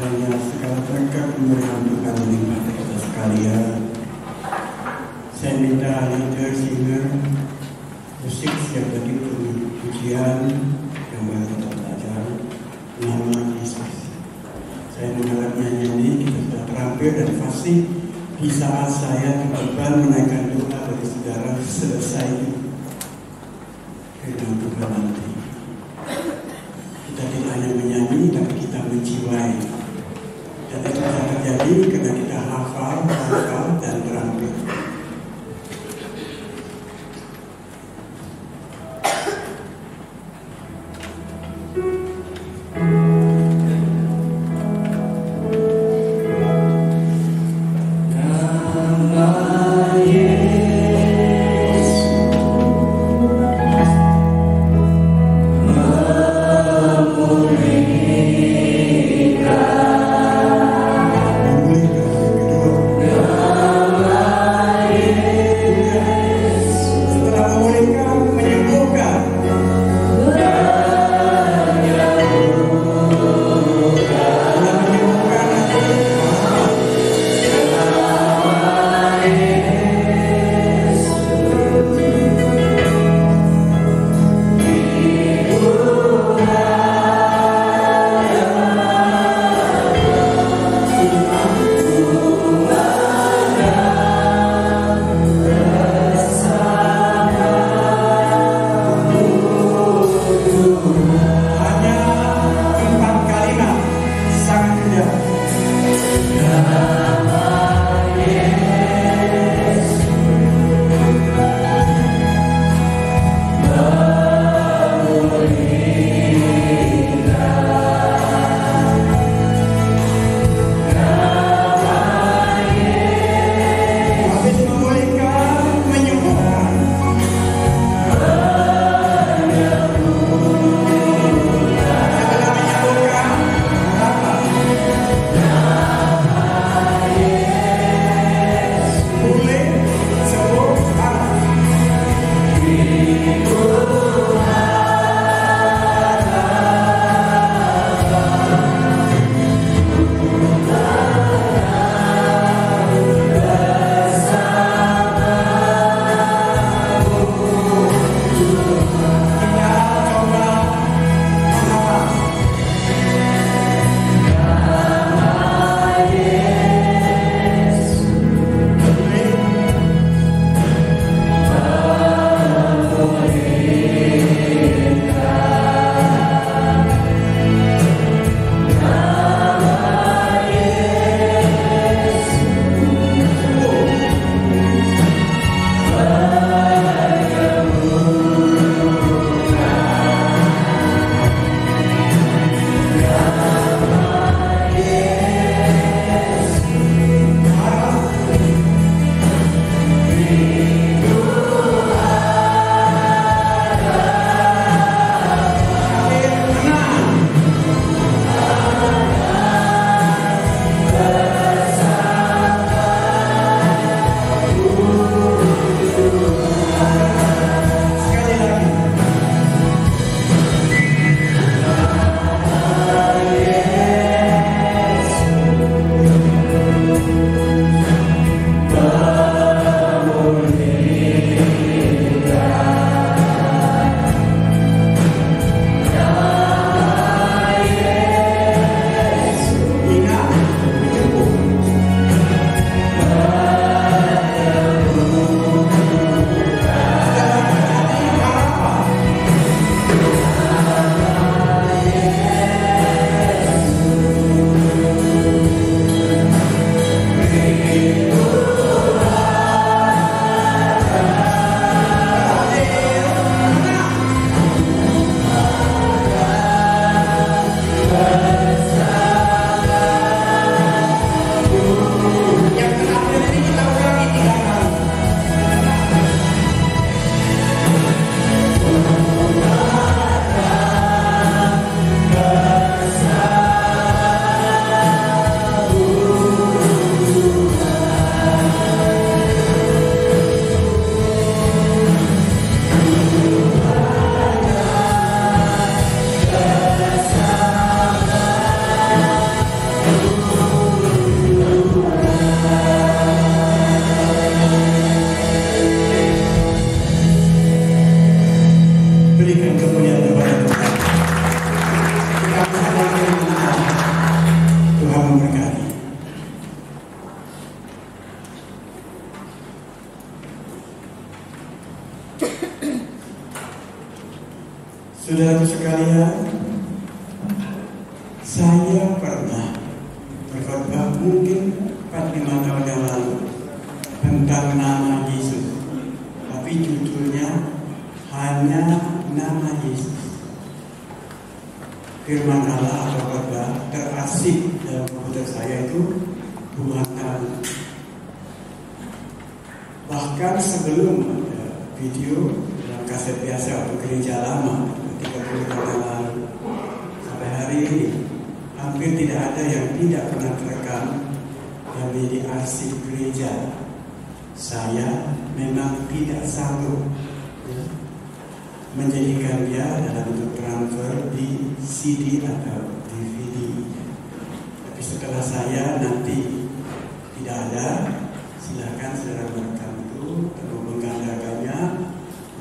Kiranya segala berkat kemuliaan Tuhan melimpah kita sekalian. Saya minta leader, singer, musik siap bagi pujian yang baru kita belajar nama Yesus. Saya mengharap nyanyian ini kita sudah terampil dan fasih di saat saya berkorban menaikkan doa dari saudara selesai firman Tuhan nanti. Kita tidak hanya menyanyi, tapi kita menjiwai. Dan itu bisa terjadi karena kita hafal dan terampil. Nama Saya pernah berkhotbah mungkin 4-5 tahun yang lalu tentang nama Yesus, tapi judulnya hanya nama Yesus. Firman Allah atau khotbah terasik dalam komputer saya itu 2 tahun. Bahkan sebelum ada video dalam kaset biasa atau gereja lama 30 tahun yang lalu sampai hari ini, hampir tidak ada yang tidak pernah terekam yang menjadi arsip gereja. Saya memang tidak sanggup menjadikan dia dalam bentuk transfer di CD atau DVD. Tapi setelah saya nanti tidak ada, silakan saudara merekam itu atau menggandakannya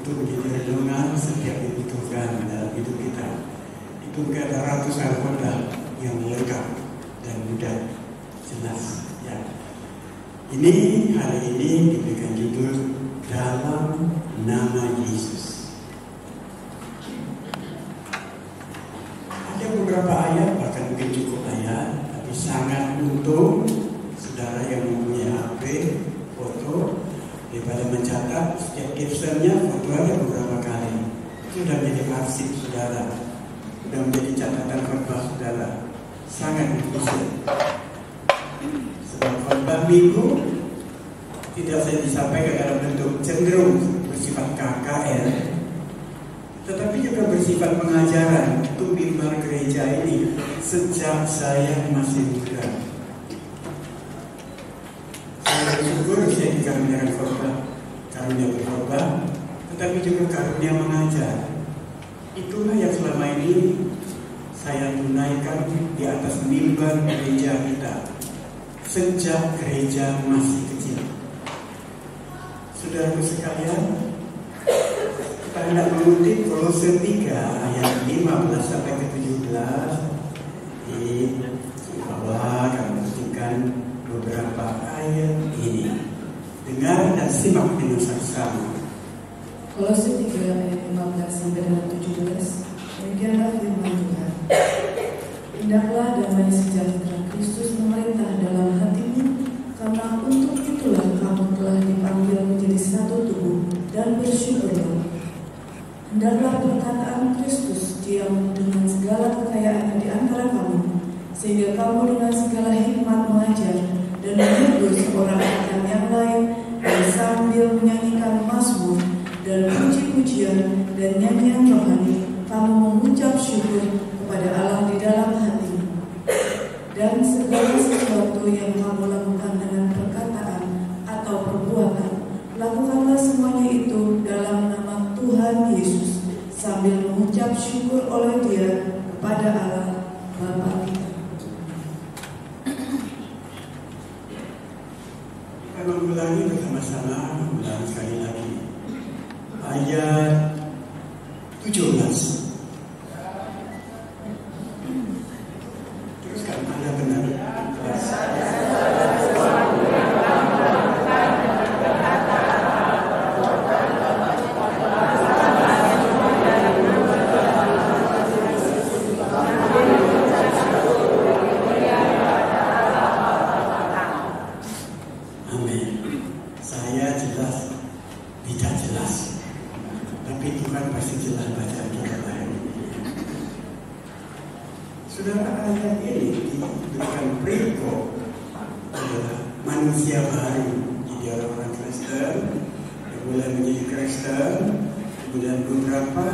untuk menjadi renungan setiap dibutuhkan dalam hidup kita. Itu ada ratusan khotbah yang lengkap dan mudah jelas. Ya. Ini hari ini diberikan judul dalam nama Yesus. Ada beberapa ayat, bahkan mungkin cukup ayat, tapi sangat untung saudara yang mempunyai HP foto daripada mencatat setiap captionnya foto ada beberapa kali. Itu sudah menjadi arsip saudara, sudah menjadi catatan khotbah saudara. Sangat efisien. Sebab khotbah minggu tidak saya disampaikan dalam bentuk cenderung bersifat KKR, tetapi juga bersifat pengajaran untuk mimbar gereja ini sejak saya masih muda. Saya bersyukur saya dikaruniakan khotbah, karunia berkhotbah, tetapi juga karunia mengajar. Itulah yang selama ini saya tunaikan di atas mimbar gereja kita sejak gereja masih kecil. Saudaraku sekalian, kita hendak mengutip Kolose 3 ayat 15 sampai ke 17. Di bawah kami kutipkan beberapa ayat ini. Dengar dan simak dengan saksama. Kolose 3 ayat 15 sampai dengan 17. Demikianlah firman Tuhan. Hendaklah damai sejahtera Kristus memerintah dalam hatimu, karena untuk itulah kamu telah dipanggil menjadi satu tubuh, dan bersyukurlah. Hendaklah perkataan Kristus diam dengan segala kekayaannya di antara kamu, sehingga kamu dengan segala hikmat mengajar dan menegur seorang akan yang lain, dan sambil menyanyikan mazmur dan puji-pujian dan nyanyian rohani, kamu mengucap syukur kepada Allah di dalam hati. Dan segala sesuatu yang kamu lakukan dengan perkataan atau perbuatan, lakukanlah semuanya itu dalam nama Tuhan Yesus, sambil mengucap syukur oleh Dia kepada Allah Bapa kita. Kita mengulangi bersama-sama, mengulangi sekali lagi ayat 17. Teruskan, Anda benar. Amin. Saya jelas, tidak jelas, tapi Tuhan pasti jelas baca kita lain. Saudara, ayat ini diberikan perikop adalah manusia baru. Jadi orang Kristen yang mulai menjadi Kristen, kemudian beberapa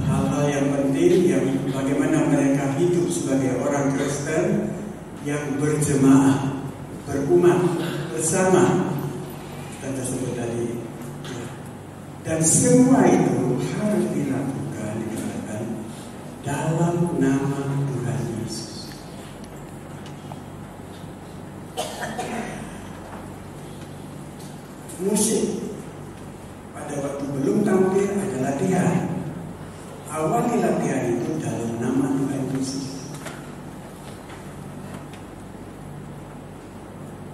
hal-hal yang penting yang bagaimana mereka hidup sebagai orang Kristen yang berjemaah, berumat bersama kita tersebut tadi. Dan semua itu harus dilakukan dalam nama Tuhan Yesus. Musik pada waktu belum tampil ada latihan. Awali latihan itu dalam nama Tuhan Yesus.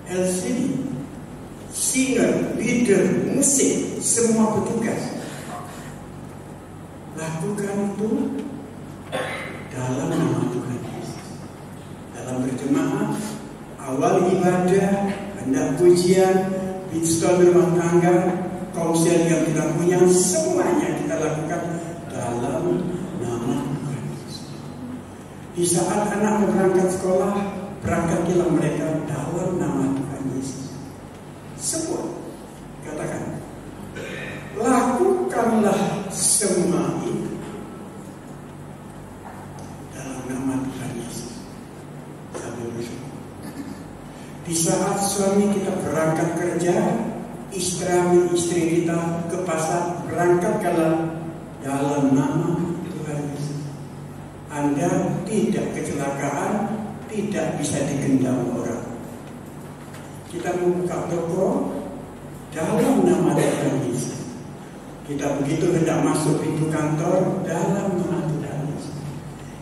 LCD, singer, leader, musik, semua petugas lakukan itu dalam nama Tuhan Yesus. jemaat, awal ibadah, hendak pujian, pistol rumah tangga, konser yang kita punya, semuanya kita lakukan dalam nama Tuhan Yesus. Di saat anak berangkat sekolah, berangkatlah mereka dalam nama Tuhan Yesus. Semua, katakan, lakukanlah semua itu dalam nama Tuhan Yesus. Sambil bersyukur. Di saat suami kita berangkat kerja, istri kita ke pasar, berangkatlah dalam nama Tuhan Yesus. Anda tidak kecelakaan, tidak bisa digendam orang. Kita membuka toko dalam nama Tuhan Yesus. Kita begitu hendak masuk pintu kantor dalam nama Tuhan Yesus.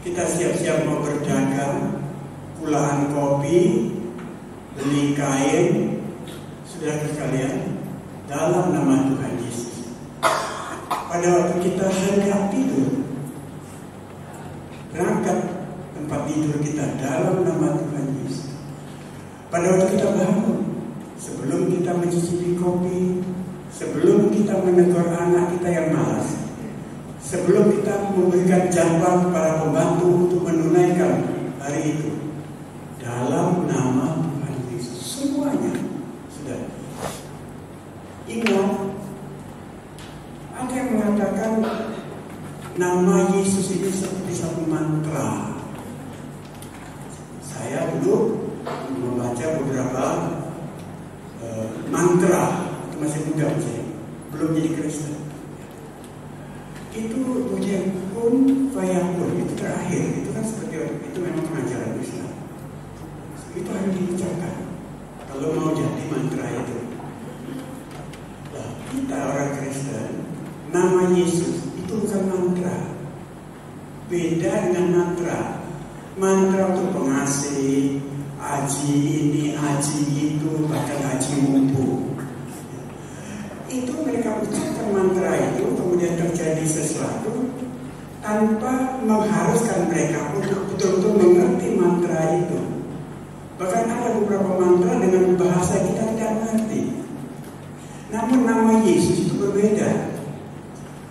Kita siap-siap mau berdagang, kulaan kopi, beli kain, saudara sekalian, dalam nama Tuhan Yesus. Pada waktu kita hendak tidur, berangkat tempat tidur kita dalam nama Tuhan Yesus. Pada waktu kita bangun, sebelum kita mencicipi kopi, sebelum kita menegur anak kita yang malas, sebelum kita memberikan jatah kepada pembantu untuk menunaikan hari itu, dalam nama Tuhan Yesus, semuanya sudah. Ingat, ada yang mengatakan nama Yesus ini seperti satu mantra. Saya dulu membaca beberapa mantra, itu masih muda saya, belum jadi Kristen. Itu ujian kun fayakun, itu terakhir, itu kan seperti itu memang pengajaran Islam. Itu harus diucapkan kalau mau jadi mantra itu. Nah, kita orang Kristen, nama Yesus itu bukan mantra. Beda dengan mantra. Mantra untuk pengasih, aji ini, aji itu, bahkan aji mumpung. Itu mereka ucapkan mantra itu, kemudian terjadi sesuatu tanpa mengharuskan mereka untuk betul-betul mengerti mantra itu. Bahkan ada beberapa mantra dengan bahasa kita tidak mengerti. Namun nama Yesus itu berbeda.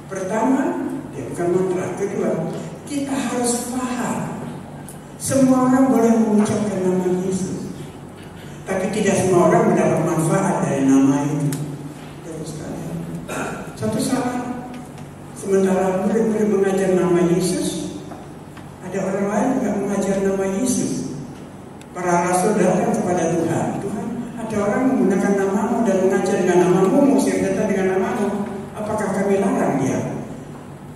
Pertama, dia bukan mantra. Kedua, kita harus paham. Semua orang boleh mengucapkan nama Yesus, tapi tidak semua orang mendapat manfaat dari nama itu. Suatu saat, sementara murid-murid mengajar nama Yesus, ada orang lain juga mengajar nama Yesus. Para rasul datang kepada Tuhan. Tuhan, ada orang menggunakan namamu dan mengajar dengan namamu, mengusir setan dengan namamu. Apakah kami larang dia?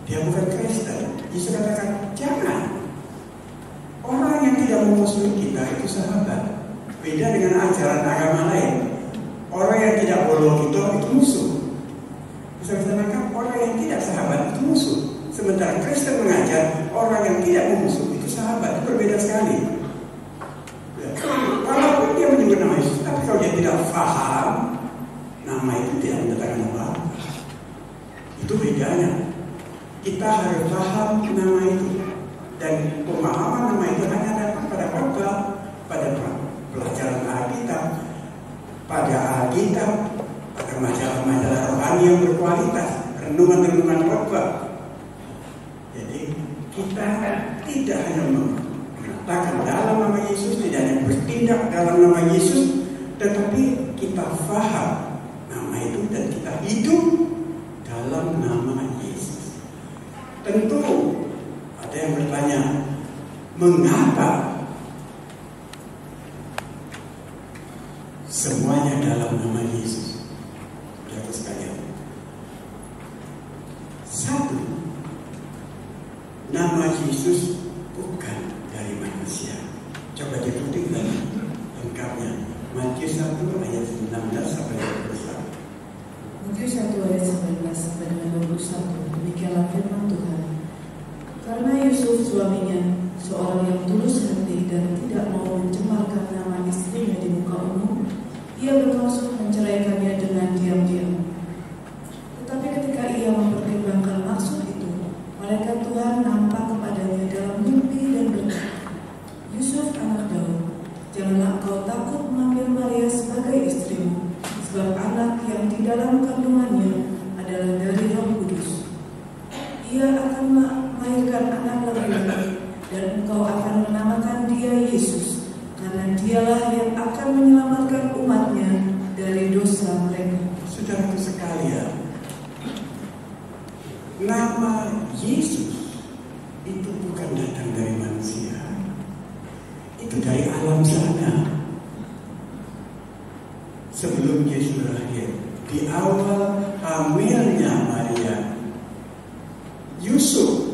Dia bukan Kristen. Yesus katakan, jangan. Orang yang tidak memusuhi kita itu sahabat. Beda dengan ajaran agama lain. Orang yang tidak bolong itu musuh. Bisa dikatakan orang yang tidak sahabat itu musuh. Sementara Kristen mengajar orang yang tidak memusuh itu sahabat. Itu berbeda sekali. Ya. Walaupun dia menyebut nama Yesus, tapi kalau dia tidak paham, nama itu tidak mendatangkan apa. Itu bedanya. Kita harus paham nama itu. Dan pemahaman nama itu hanya datang pada khotbah, pada pelajaran Alkitab, pada Alkitab, pada majalah-majalah rohani yang berkualitas, renungan-renungan khotbah. Jadi kita tidak hanya mengatakan dalam nama Yesus, tidak hanya bertindak dalam nama Yesus, tetapi kita paham nama itu dan kita hidup dalam nama Yesus. Tentu ada yang bertanya, mengapa semuanya dalam nama Yesus? Saudara sekalian, satu, nama Yesus bukan dari manusia. Coba dikutip lagi lengkapnya. Matius 1 ayat 19 sampai 21. Matius 1 ayat 19 sampai 21. Demikianlah firman Tuhan. Karena Yusuf suaminya seorang yang tulus hati dan tidak mau mencemarkan nama istrinya di muka umum, ia bermaksud menceraikannya dengan diam-diam. Tetapi ketika ia mempertimbangkan maksud itu, malaikat Tuhan nampak kepadanya dalam mimpi dan berkata, Yusuf anak Daud, engkau akan menamakan dia Yesus, karena dialah yang akan menyelamatkan umatnya dari dosa mereka. Saudaraku sekalian, nama Yesus itu bukan datang dari manusia, itu dari alam sana. Sebelum Yesus lahir, di awal hamilnya Maria, Yusuf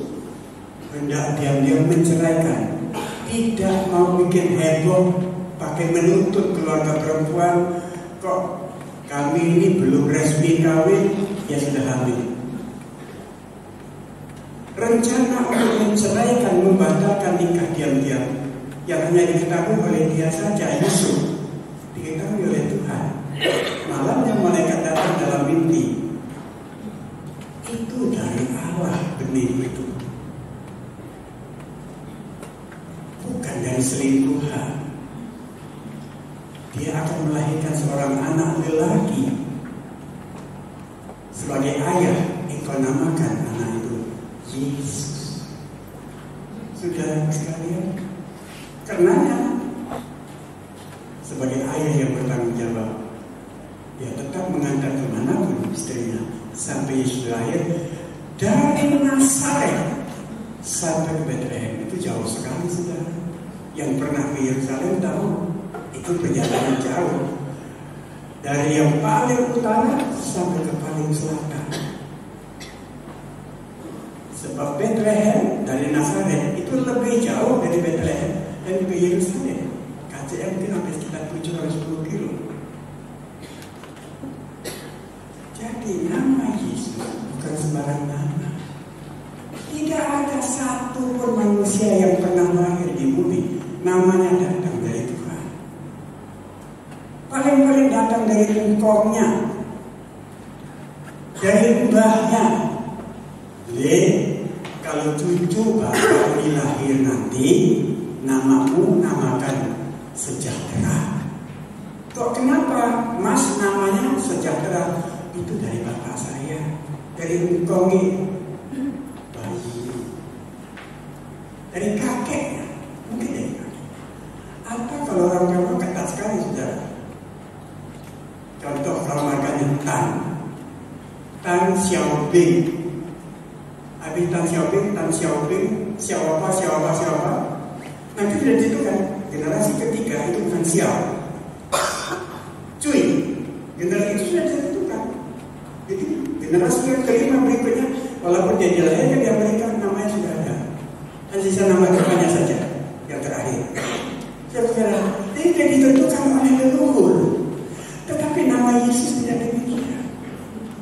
hendak diam-diam menceraikan, tidak mau bikin heboh, pakai menuntut keluarga perempuan, kok kami ini belum resmi kawin, ya sudah hamil. Rencana untuk menceraikan, membatalkan nikah diam-diam, yang hanya diketahui oleh dia saja, Yusuf, diketahui oleh Tuhan. Malamnya malaikat datang dalam mimpi. Itu dari Allah benih itu, bukan dari selingkuhan. Dia akan melahirkan seorang anak lelaki. Sebagai ayah, engkau namakan anak itu Yesus. Saudara sekalian, karenanya sebagai ayah yang bertanggung jawab, dia tetap mengantar kemanapun istrinya sampai Yesus lahir. Dari Nazaret sampai ke Bethlehem itu jauh sekali, saudara. Yang pernah ke Yerusalem tahu itu perjalanan jauh, dari yang paling utara sampai ke paling selatan. Sebab Bethlehem dari Nazaret itu lebih jauh dari Bethlehem dan ke Yerusalem. KCM mungkin sampai sekitar 710 kilo. Jadi nama Yesus bukan sembarang nama. Tidak ada satu pun manusia yang pernah lahir di bumi namanya datang dari Tuhan. Paling-paling datang dari engkongnya, dari mbahnya. Kalau cucu bapak ini lahir nanti, namamu namakan Sejahtera. Kok kenapa Mas namanya Sejahtera? Itu dari bapak saya, dari engkongi bayi, dari kakeknya, mungkin dari kakek. Apa kalau orang Jawa ketat sekali, saudara? Contoh kalau marganya Tan Xiaobing. Habis Tan Xiaobing, siapa. Nanti dari situ kan generasi ketiga itu bukan Xiao, Cui. Generasi itu sudah ditentukan. Jadi generasi yang kelima berikutnya, walaupun dia dilahirkan di Amerika, namanya sudah ada. Dan sisa nama depannya saja yang terakhir. Saudara, ini tidak ditentukan oleh leluhur. Tetapi nama Yesus tidak demikian.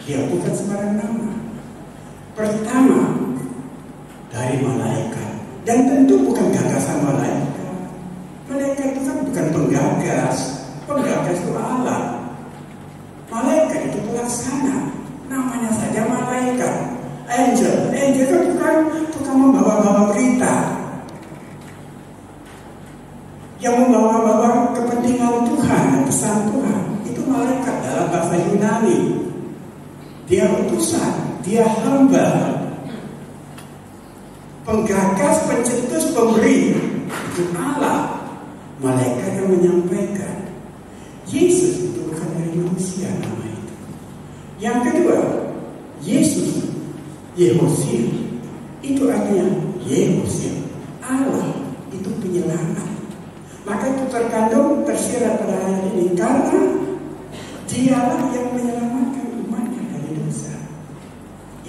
Dia bukan sembarang nama. Pertama dari malaikat, dan tentu bukan gagasan malaikat. Malaikat itu kan bukan penggagas. Penggagas itu Allah. Malaikat itu pelaksana. Namanya saja malaikat. Angel itu bukan membawa-bawa berita, yang membawa-bawa kepentingan Tuhan, pesan Tuhan. Itu malaikat dalam bahasa Yunani. Dia utusan, dia hamba, penggagas, pencetus, pemberi. Itu Allah. Malaikat yang menyampaikan. Yesus itu bukan dari manusia nama itu. Yang kedua, Yesus, Yehosia, itu artinya Yehosia, Allah itu penyelamat. Maka itu terkandung tersirat pada ayat ini, karena dialah yang menyelamatkan umatnya dari dosa.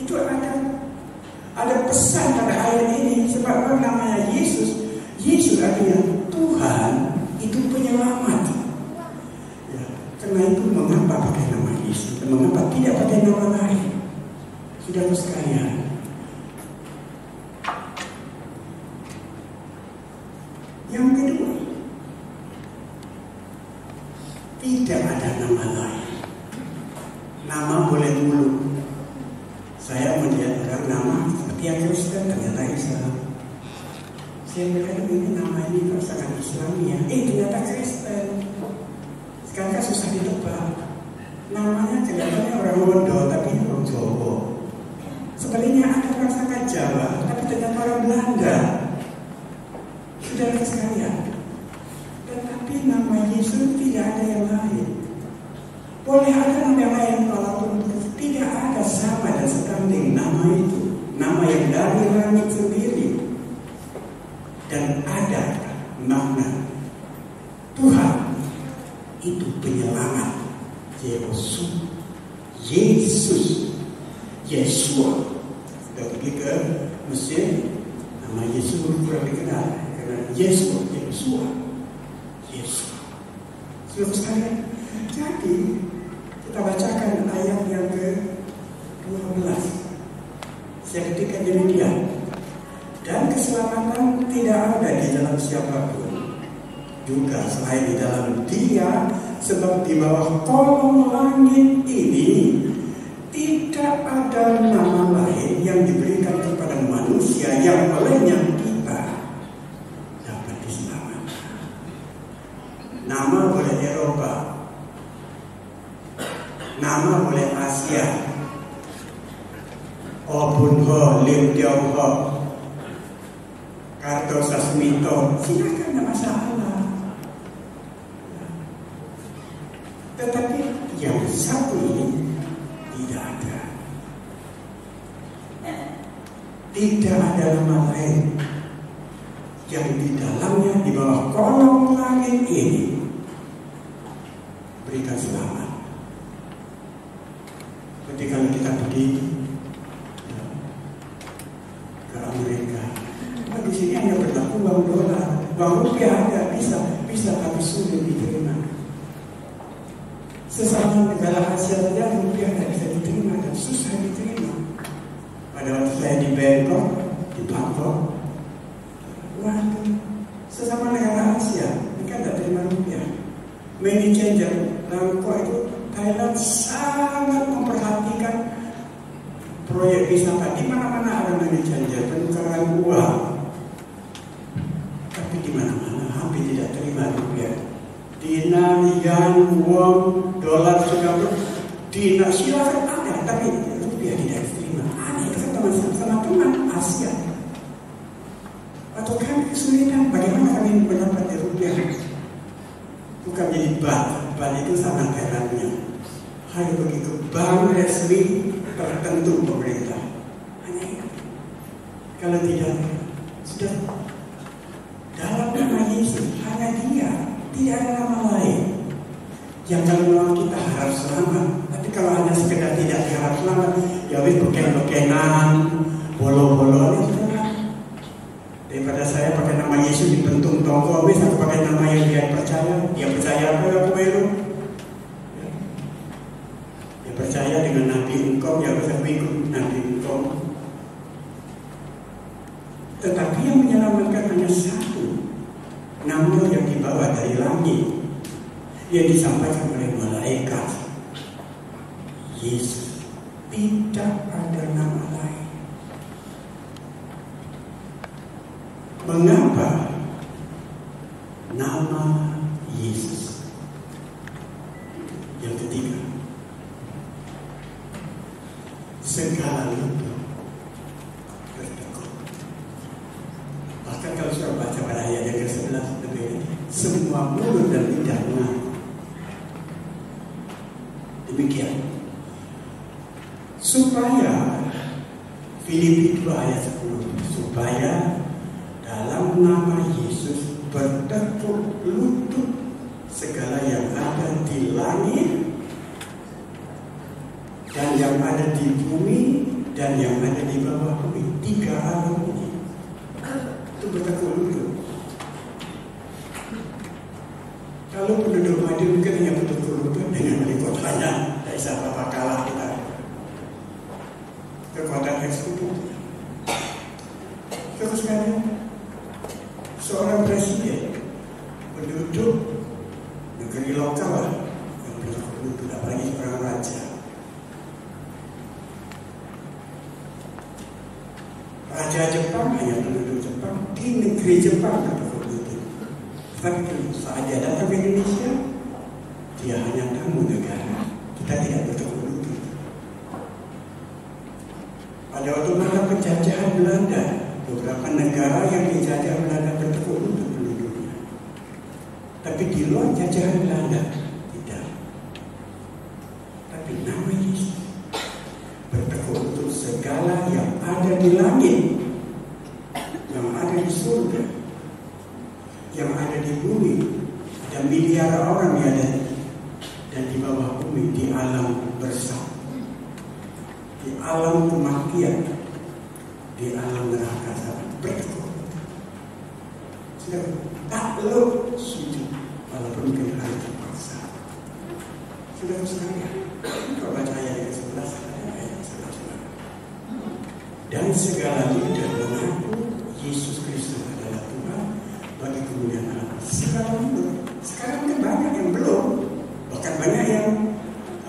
Itu ada pesan pada ayat ini. Sebab namanya Yesus, Yesus artinya Tuhan itu penyelamat. Ya, karena itu mengapa pakai nama Yesus dan mengapa tidak pakai nama lain? Saudara sekalian, yang kedua, tidak ada nama lain. Nama boleh muluk. Saya melihat orang nama seperti yang Kristen, ternyata Islam. Saya melihat ini nama ini kok sangat Islami ya. Ternyata Kristen. Sekarang kan susah ditebak. Namanya kelihatannya orang Wondo, tapi orang Jawa. Sebenarnya ada orang sangat Jawa, tapi ternyata orang Belanda. Saudara sekalian, tetapi nama Yesus tidak ada yang lain. Boleh ada nama yang lain, walaupun tidak ada sama dan setanding nama itu. Nama yang dari langit sendiri. Dan ada makna Tuhan itu penyelamat. Yesus, Yeshua. Sudah pergi ke Mesir, nama Yesus kurang dikenal karena Yeshua. Saudara sekalian, jadi kita bacakan ayat yang ke-12. Saya ketikkan demikian. Dan keselamatan tidak ada di dalam siapapun juga selain di dalam Dia, sebab di bawah kolong langit ini tidak ada nama lain yang diberikan kepada manusia yang olehnya kita dapat diselamatkan. Nama boleh Eropa, nama boleh Asia, Obun Ho, Lim Tiao Ho, Karto Sasmito, silakan, tidak masalah. Tetapi yang satu ini tidak ada. Tidak ada nama lain yang di dalamnya, di bawah kolong langit ini, berikan selamat. Ketika kita pergi ke Amerika, di sini hanya berlaku uang dolar, uang rupiah ada, bisa tapi sulit diterima. Sesama negara Asia saja rupiah tidak bisa diterima dan susah diterima. Pada waktu saya di Bangkok, waduh, sesama negara Asia mereka tidak terima rupiah. Money changer, Bangkok itu Thailand sangat memperhatikan proyek wisata. Di mana-mana ada money changer, penukaran uang. Tapi di mana-mana hampir tidak terima rupiah. Dinar, yuan, won, dolar segala, dinar silakan ada, tapi rupiah tidak diterima. Aneh, itu sama teman Asia. Atau kami kesulitan, bagaimana kami mendapat rupiah? Bukan jadi bat itu sangat herannya. Harus pergi ke bank resmi tertentu pemerintah. Hanya itu. Kalau tidak, sudah dalam nama Yesus hanya Dia. Tidak ada nama lain yang kalau memang kita harap selamat. Tapi kalau hanya sekedar tidak diharap selamat, ya wis beken-bekenan, bolo-bolo itu kan. Daripada saya pakai nama Yesus dibentung tonggo, wis aku pakai nama yang dia percaya. Dia percaya apa aku baru? Dia percaya dengan Nabi engkau, ya wis aku ikut Nabi engkau. Tetapi yang menyelamatkan hanya satu. Nama yang dibawa dari langit yang disampaikan oleh malaikat. Yesus, tidak ada nama lain. Mengapa nama Yesus? Yang ketiga, segala lutut bertekuk. Bahkan kalau saya baca pada ayat yang ke-11, semua mulut dan lidah mengaku. Demikian. Supaya Filipi 2 ayat 10, supaya dalam nama Yesus bertekuk lutut segala yang ada di langit dan yang ada di bumi dan yang ada di bawah bumi. 3 alam ini itu bertekuk lutut. Kalau penduduk Madiun mungkin hanya bertekuk lutut dengan wali kotanya, tidak bisa apa-apa kalah kita. Kekuatan eksekutif. Terus sekalian, seorang presiden penduduk negeri lokal yang bertekuk lutut, apalagi seorang raja. Raja Jepang hanya penduduk Jepang di negeri Jepang bertekuk lutut. Tapi saat dia datang ke Indonesia, dia hanya tamu negara. Kita tidak bertekuk lutut. Pada waktu masa penjajahan Belanda, beberapa negara yang dijajah Belanda bertekuk lutut. luar jajahan Belanda. Tidak. Tapi nama Yesus bertekuk untuk segala yang ada di langit, yang ada di surga, yang ada di bumi, ada miliar orang yang ada, dan di bawah bumi, di alam bersama, di alam kematian, di alam neraka sana. Bertekuk. Sudah tak perlu sujud, walaupun kita terpaksa. Sudah sekalian, kalau baca ayat yang 11, ayat 11. Dan segala lidah mengaku Yesus Kristus adalah Tuhan bagi kemuliaan Allah. Segala lidah. Sekarang kan banyak yang belum, bahkan banyak yang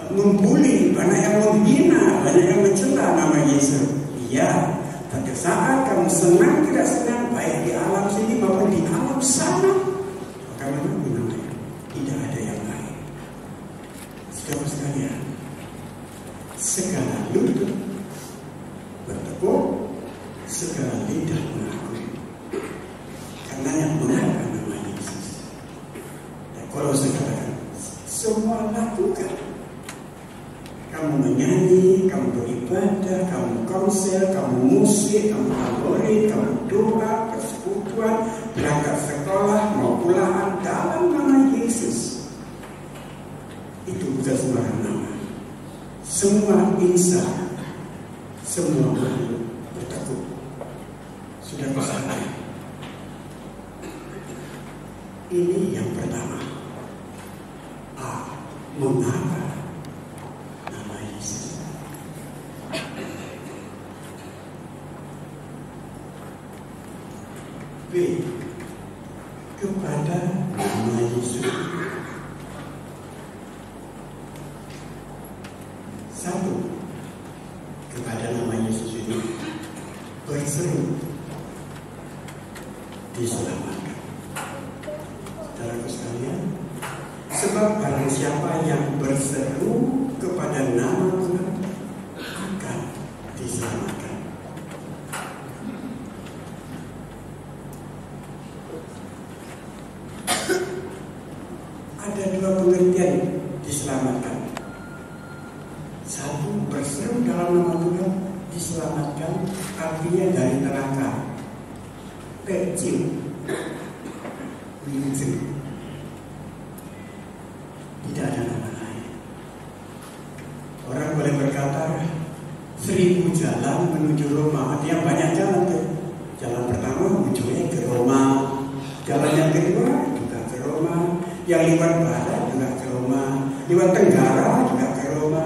membuli, banyak yang menghina, banyak yang mencela nama Yesus. Iya, tapi saat kamu senang tidak senang, baik di alam sini maupun di alam sana, maka mengaku namanya. Tidak ada yang lain. Saudara sekalian, segala lutut bertekuk, segala lidah mengaku. Karena yang mengaku nama Yesus. Dan kalau saya katakan, semua lakukan. Kamu menyanyi, kamu beribadah, kamu konser, kamu musik, kamu tambori, kamu doa, persekutuan, berangkat sekolah, mau pulang dalam nama Yesus. Itu bukan sembarang nama. Semua insan, semua makhluk bertekuk. Sudah bersama. Ini yang pertama. Mengapa nama Yesus? B. Kepada nama Yesus. Satu, kepada nama Yesus ini berseru diselamatkan. Saudara sekalian, sebab barang siapa yang berseru kepada nama Tuhan akan diselamatkan. Ada dua pengertian diselamatkan. Satu, berseru dalam nama Tuhan diselamatkan, artinya dari neraka. Kecil, menuju. Tidak ada nama lain. Orang boleh berkata 1000 jalan menuju Roma. Artinya banyak jalan tuh. Jalan pertama ujungnya ke Roma. Jalan yang kedua juga ke Roma. Yang lewat barat juga ke Roma. Lewat tenggara juga ke Roma.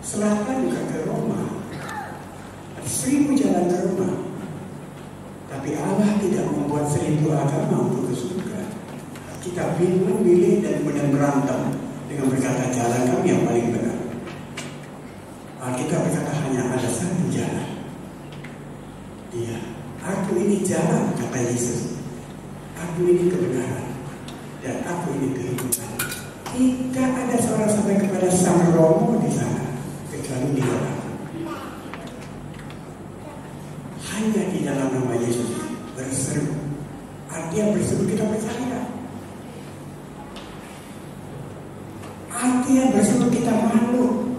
Selatan juga ke Roma. 1000 jalan ke Roma. Tapi Allah tidak membuat 1000 agama untuk ke surga. Kita bingung, milih, dan kemudian berantem dengan berkata jalan kami yang paling benar. Kita berkata hanya ada satu jalan. Dia, aku ini jalan, kata Yesus. Aku ini kebenaran dan aku ini kehidupan. Tidak ada seorang sampai kepada Sang Romo di sana kecuali di dalam. Hanya di dalam nama Yesus berseru. Artinya berseru kita percaya. Artinya berseru kita malu.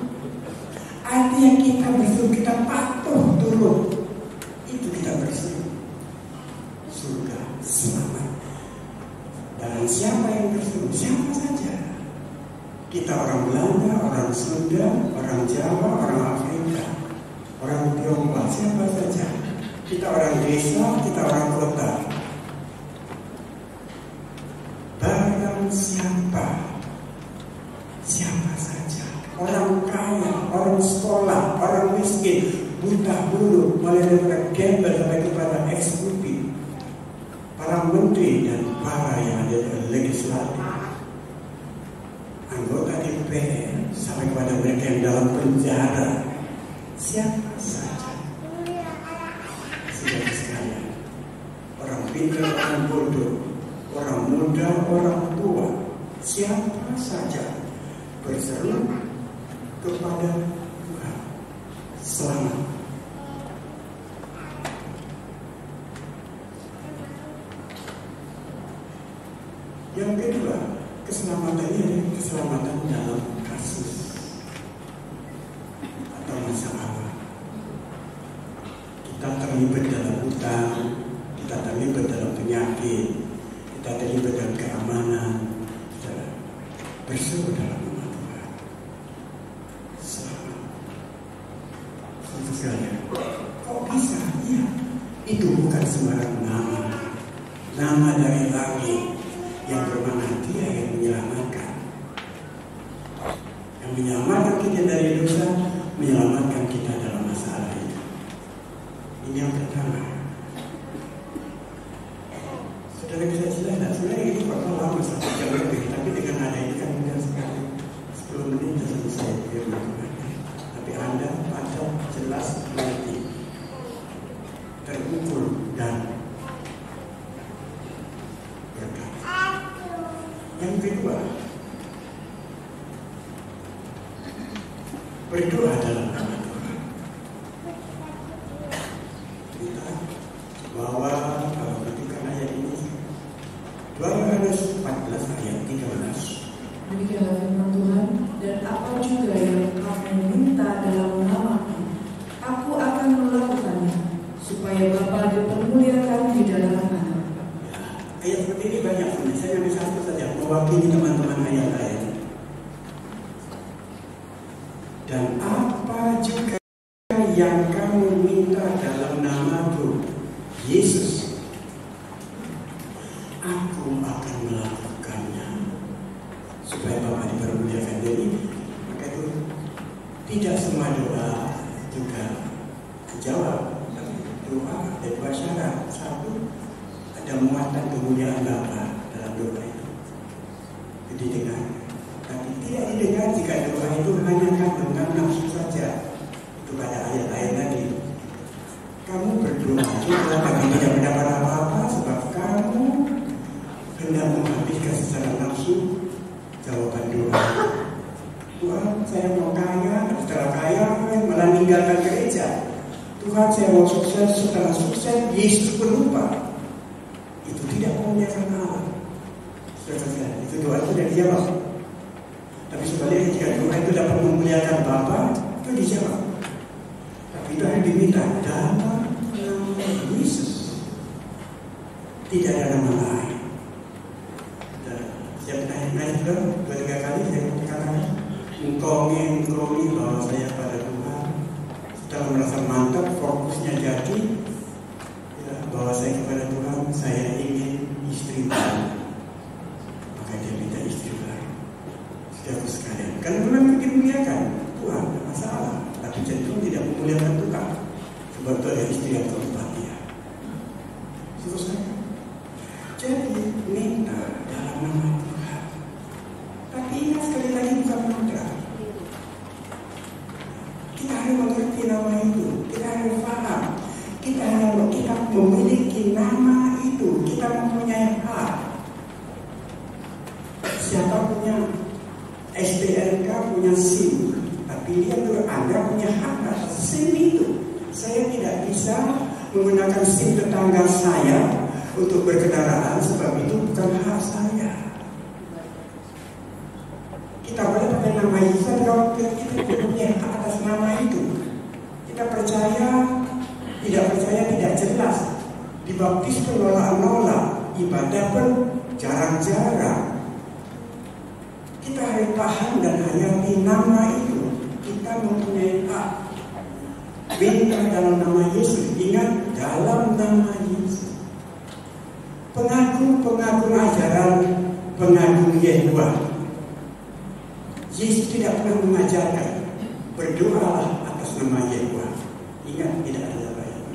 Artinya kita berseru kita patuh turun. Itu kita berseru. Surga selamat. Dan siapa yang berseru? Siapa saja. Kita orang Belanda, orang Sunda, orang Jawa, orang Afrika, orang Tionghoa, siapa saja. Kita orang desa, kita orang kota. Barang siapa saja, orang kaya, orang sekolah, orang miskin, buta huruf, mulai dari gembel sampai kepada eksekutif, para menteri dan para yang ada di legislatif, anggota DPR sampai kepada mereka yang dalam penjara, siapa saja. Saudara sekalian, orang pintar, orang bodoh, orang muda, orang tua, siapa saja berseru kepada Tuhan selamat. Yang kedua, keselamatannya keselamatan dalam kasus atau masalah. Kita terlibat dalam hutang, kita terlibat dalam penyakit, kita terlibat dalam keamanan, kita berseru dalam nama Tuhan. Selamat. Saudara sekalian, kok bisa? Iya, itu bukan sembarang nama. Nama dari langit yang bermakna Dia yang menyelamatkan. Yang menyelamatkan kita dari dosa, menyelamatkan kita dalam masalah itu. Ini yang pertama. Saudara bisa jelaskan, sebenarnya ini bakal lama 1 jam lebih, tapi dengan ada ini kan mudah sekali. 10 menit sudah selesai firman Tuhan. Tapi Anda patut jelas mengerti, terukur dan berkat. Yang kedua, berdoa dalam nama Tuhan. Kita bawa kalau perhatikan ayat ini, 2 Yohanes 14 ayat 13. Demikianlah firman Tuhan, dan apa juga yang kamu minta dalam nama-Ku, Aku akan melakukannya, supaya Bapa dipermuliakan di dalam Anak. Ayat seperti ini banyak, saya ambil satu saja mewakili teman-teman ayat lain. Dan apa juga yang kamu minta dalam nama-Ku, Yesus, Aku akan melakukannya, supaya Bapa dipermuliakan. Jadi maka itu tidak semua doa juga dijawab, tapi doa ada 2 syarat. Satu, ada muatan kemuliaan Bapa dalam doa itu. Jadi dengar, tapi tidak didengar jika doa itu hanya tentang nafsu saja. Itu pada ayat-ayat tadi. Kamu berdoa juga tapi tidak mendapat apa-apa sebab kamu hendak menghabiskan secara nafsu jawaban doa. Tuhan, saya mau kaya, setelah kaya malah meninggalkan gereja. Tuhan, saya mau sukses, setelah sukses Yesus berubah. Itu tidak memuliakan Allah. Itu doa itu tidak dijawab. Tapi sebaliknya jika doa itu dapat memuliakan Bapa, itu dijawab. Tapi itu yang diminta dalam nama Yesus. Tidak ada nama lain. Setiap naik-naik 2-3 kali saya katakan, engkau bawa saya pada Tuhan. Setelah merasa mantap, fokusnya jadi, ya, bawa saya kepada Tuhan. Saya ingin istri baru, maka dia minta istri baru. Saudara sekalian, kan Tuhan dimuliakan Tuhan, tidak masalah. Tapi cenderung tidak memuliakan Tuhan, sebab itu ada istri yang keempat dia. Saudara, jadi minta dalam nama Tuhan. Tapi ingat sekali lagi bukan mantra. Kita harus mengerti nama itu, kita harus paham. Kita memiliki nama itu, kita mempunyai hak. Siapa punya STNK, punya SIM, tapi dia Anda punya hak atas SIM itu. Saya tidak bisa menggunakan SIM tetangga saya untuk berkendaraan, sebab itu bukan hak saya. Kita boleh pakai nama Yesus kalau kita punya hak atas nama itu. Kita percaya, tidak percaya tidak jelas. Dibaptis pun nolak-nolak, ibadah pun jarang-jarang. Kita harus paham dan hayati nama itu. Kita mempunyai hak. Minta dalam nama Yesus. Ingat, dalam nama Yesus. Pengagung ajaran pengagung Yehua, Yesus tidak pernah mengajarkan berdoalah atas nama Yehua. Ingat, tidak ada lain.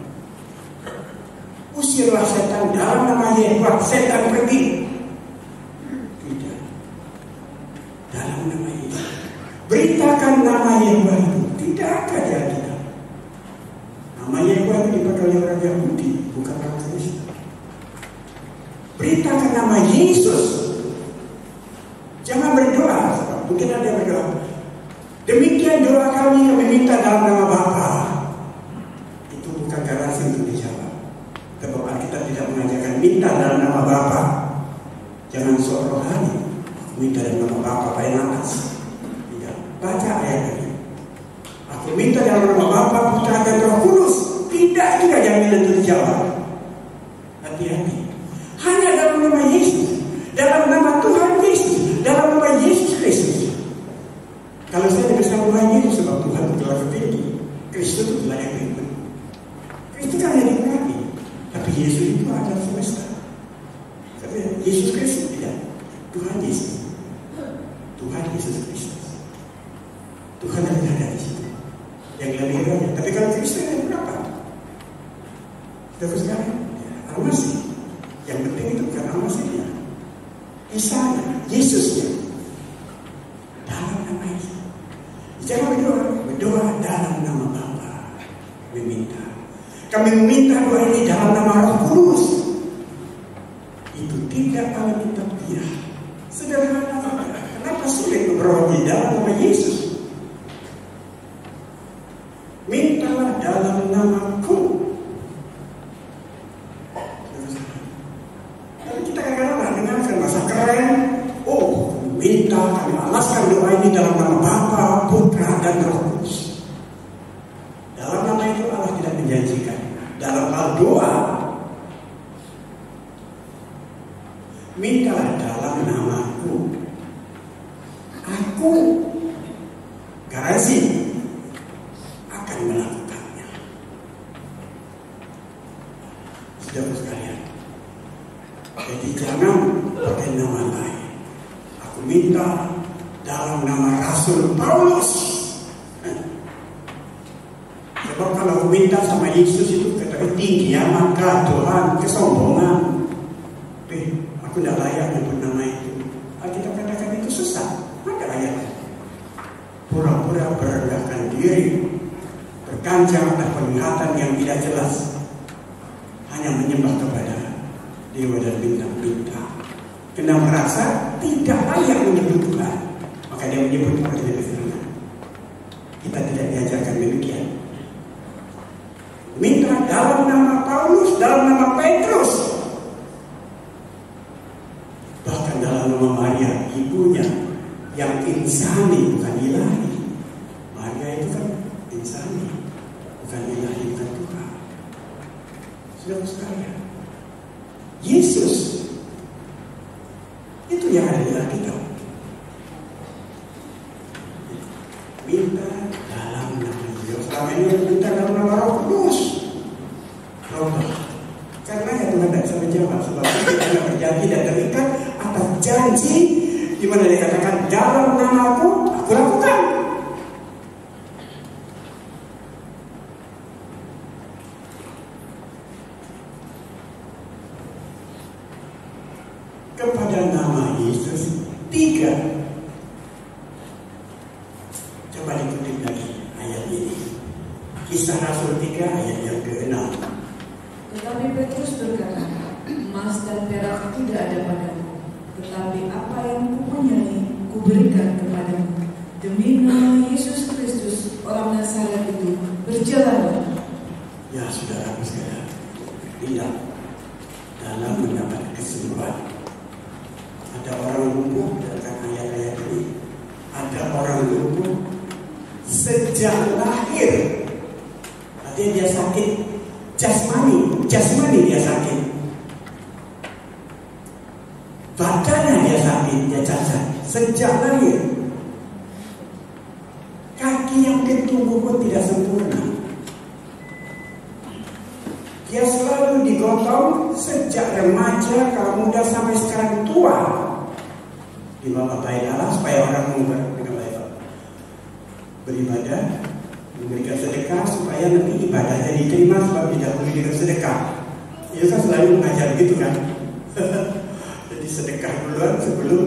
Usirlah setan dalam nama Yehua, setan pergi. Tidak. Dalam nama Yesus. Beritakan nama Yehua itu. Tidak ada di Alkitab. Nama Yehua itu dipakai oleh orang Yahudi, bukan orang Kristen. Beritakan nama Yesus. Jangan berdoa. Mungkin ada yang berdoa, demikian doa kami yang meminta dalam nama Bapa. Itu bukan garansi untuk dijawab. Sebab kita tidak mengajarkan minta dalam nama Bapa. Jangan sok rohani. Aku minta dalam nama Bapa paling atas. Tidak. Baca ayat ini. Aku minta dalam nama Bapa, Putra dan Roh Kudus. Tidak juga jaminan untuk dijawab. Hati-hati. Hanya dalam nama Yesus, dalam nama Tuhan Yesus, dalam nama Yesus Kristus. Kalau saya bersama Tuhan Yesus sebab Tuhan telah tertinggi, Kristus itu telah yang berikut. Kristus kan yang dikurapi, tapi Yesus itu adalah semesta. Tapi Yesus Kristus tidak. Tuhan Yesus, Tuhan Yesus Kristus. Tuhan yang ada di situ. Yang lebih banyak. Tapi kalau Kristus yang berapa? Terus sekarang, almasi. Yang penting itu bukan almasinya, Isanya, Yesusnya. Dalam nama Yesus. Jangan berdoa dalam nama Bapa. Meminta. Kami meminta doa ini dalam nama Roh Kudus. Itu tidak alkitabiah. Sederhana. Kenapa sulit berdoa di dalam nama Yesus? Mintalah dalam namaku. Tapi kita kadang-kadang dengarkan masa keren. Oh, minta kami alaskan doa ini dalam nama Bapa, Putra dan Roh Kudus. Dalam nama itu Allah tidak menjanjikan. Dalam hal doa, mintalah dalam namaku. Aku garansi akan melakukannya. Saudara sekalian, jadi jangan pakai nama lain. Aku minta dalam nama Rasul Paulus. Sebab kalau aku minta sama Yesus itu kata tinggi ya, maka Tuhan kesombongan. Aku tidak layak nyebut nama itu. Kita katakan itu sesat. Maka layak. Pura-pura merendahkan diri, berkancang atas penglihatan yang tidak jelas, hanya menyembah kepada dewa dan bintang-bintang. Kena merasa tidak layak menyebut Tuhan, maka dia menyebut kepada Tuhan. Kita tidak diajarkan demikian. Minta dalam nama Paulus, dalam nama Petrus, bahkan dalam nama Maria, ibunya yang insani bukan ilahi. Maria itu kan insani, bukan ilahi, bukan Tuhan. Saudara sekalian, Yesus itu yang ada di Alkitab. Minta dalam nama Yesus. Selama ini minta dalam nama Roh Kudus. Roh. Karena ya Tuhan tidak bisa menjawab. Sebab itu tidak berjanji dan terikat atas janji di mana dikatakan dalam namaku aku lakukan. Kepada nama Yesus 3. Coba dikutip lagi ayat ini. Kisah Rasul 3 ayat yang ke-6. Tetapi Petrus berkata, emas dan perak tidak ada padamu, tetapi apa yang kupunyai kuberikan kepadamu. Demi nama Yesus Kristus orang Nazaret itu, berjalanlah. Ya saudara sekalian, tidak dalam mendapat kesembuhan. Ada orang lumpuh dalam ayat-ayat ini. Ada orang lumpuh sejak lahir. Artinya dia sakit jasmani dia sakit. Badannya dia sakit, dia cacat sejak lahir. Kaki yang ditumbuh pun tidak sempurna. Dia selalu digotong sejak remaja, kalau muda sampai sekarang tua. Di bawah bait Allah supaya orang beribadah, memberikan sedekah supaya nanti ibadahnya diterima sebab didahului dengan sedekah. Itu kan selalu mengajar gitu kan. Jadi sedekah duluan sebelum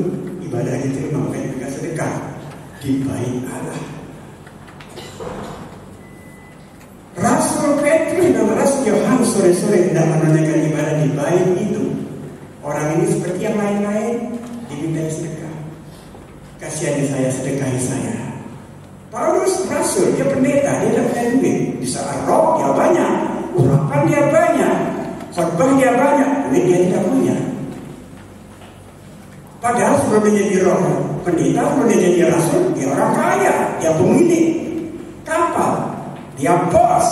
ibadah diterima, makanya memberikan sedekah di bait Allah. Rasul Petrus dan Rasul Yohanes sore-sore tidak menunaikan ibadah di bait itu. Orang ini seperti yang lain-lain diminta sedekah. Kasihani saya, sedekahi saya. Paulus Rasul, dia pendeta, dia tidak punya duit. Bisa roh dia banyak, urapan dia banyak, khotbah dia banyak, duit dia tidak punya. Padahal sebelum dia jadi pendeta, sebelum dia jadi rasul, dia orang kaya, dia pemilik kapal, dia bos,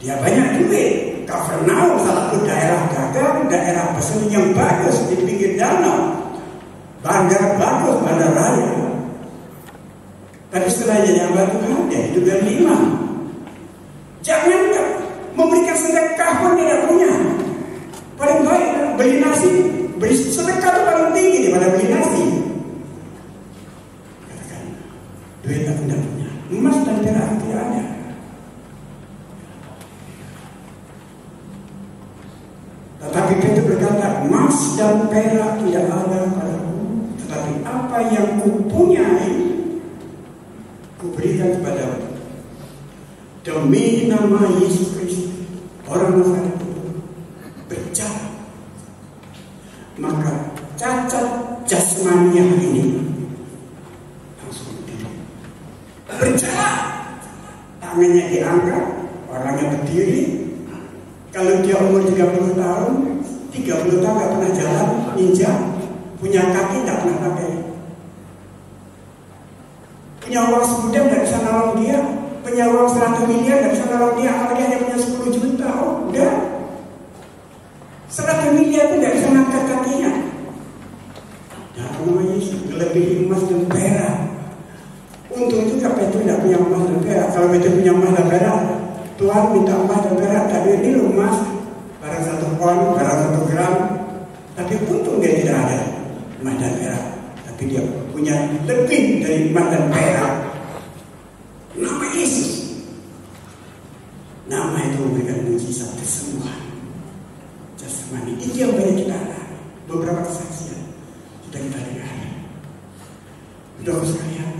dia banyak duit. Kapernaum salah satu daerah dagang, daerah pesan yang bagus di pinggir danau, bandar bagus, bandar raya. Tapi setelah jadi hamba Tuhan, dia hidup dari iman. Jangan memberikan sedekah pun dia tidak punya. Paling baik beli nasi, beli sedekah itu paling tinggi daripada beli nasi. Katakan, duit aku tidak punya, emas dan perak tidak ada. Tetapi Petrus berkata, emas dan perak tidak ada padaku, tetapi apa yang kupunyai, kuberikan kepadamu. Demi nama Yesus Kristus, orang Nazaret itu berjalan. Maka cacat jasmania ini langsung berjalan. Tangannya diangkat, orangnya berdiri. Kalau dia umur 30 tahun, 30 tahun gak pernah jalan, injak, punya kaki gak pernah pakai. Punya uang sebulan gak bisa nolong dia, punya uang 100 miliar gak bisa nolong dia, apalagi hanya punya 10 juta, oh udah. 100 miliar itu gak bisa ngangkat kakinya. Dan nama Yesus melebihi emas dan perak. Untung juga Petrus gak punya emas dan perak. Kalau Petrus punya emas dan perak, Tuhan minta emas dan perak, tapi ini loh emas, barang 1 pon, barang 1 gram. Tapi untung dia tidak ada emas dan perak, tapi dia punya lebih dari emas dan perak. Nama Yesus, nama itu memberikan mujizat kesembuhan jasmani. Itu yang banyak kita alami. Beberapa kesaksian sudah kita dengar. Saudara sekalian,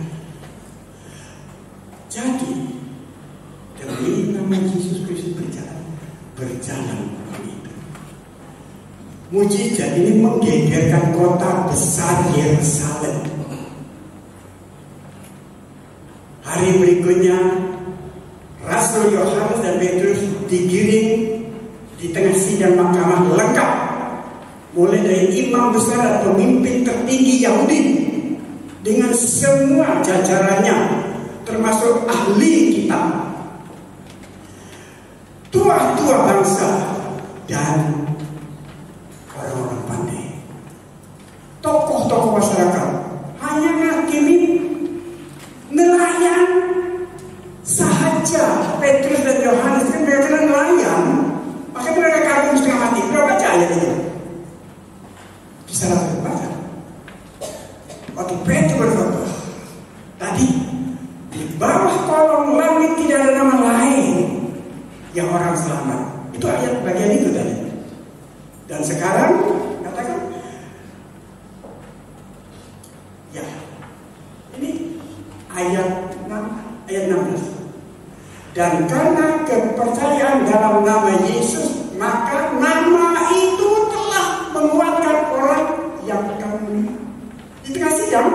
jadi demi nama Yesus Kristus berjalan begitu. Mujizat ini menggegerkan kota besar Yerusalem. Hari berikutnya Rasul Yohanes dan Petrus digiring di tengah sidang mahkamah lengkap, mulai dari imam besar dan pemimpin tertinggi Yahudi dengan semua jajarannya, termasuk ahli kitab, tua-tua bangsa, dan orang-orang pandai, tokoh-tokoh masyarakat. Hanya ngakimi nelayan sahaja. Petrus dan Yohanes kan mereka nelayan, makanya mereka kagum setengah mati. Berapa baca ayat itu? Bisa langsung baca. Waktu Petrus berkata, tadi di bawah kolong langit tidak ada nama lain yang orang selamat. Itu ayat bagian itu tadi. Dan sekarang katakan, ya, ini ayat 16. Dan karena kepercayaan dalam nama Yesus, maka nama itu telah menguatkan orang yang kami. Itu kasih yang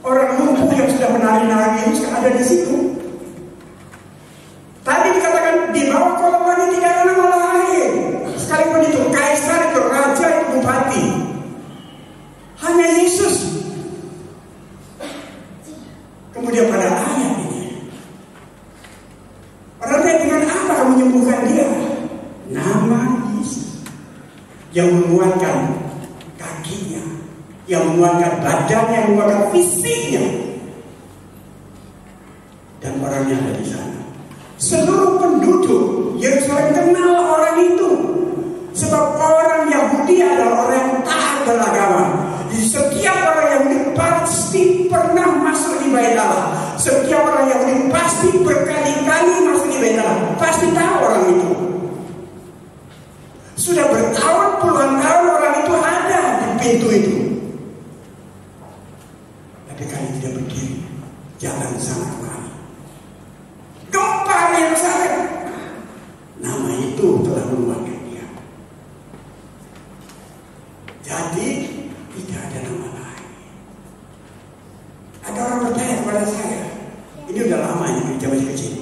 orang lumpuh yang sudah menari-nari Yesus ada di situ. Tadi dikatakan di bawah kolong langit tidak ada nama lain. Sekalipun itu kaisar, itu raja, itu bupati, hanya Yesus. Kemudian pada ayat ini, orang tanya, dengan apa kamu menyembuhkan dia? Nama Yesus yang menguatkan kakinya, yang menguatkan badannya, yang menguatkan fisiknya, dan orang yang ada di sana. Seluruh penduduk Yerusalem kenal orang itu, sebab orang Yahudi adalah orang yang taat beragama. Jadi setiap orang Yahudi pasti pernah masuk di Bait Allah. Setiap orang Yahudi pasti berkali-kali masuk di Bait Allah. Pasti tahu orang itu. Sudah bertahun puluhan tahun orang itu ada di pintu itu. Tapi kali tidak berdiri, jalan sana kemari. Gempar Yerusalem. Nama itu telah menguatkan dia. Jadi tidak ada nama lain. Ada orang bertanya kepada saya, ini udah lama ini kita masih kecil.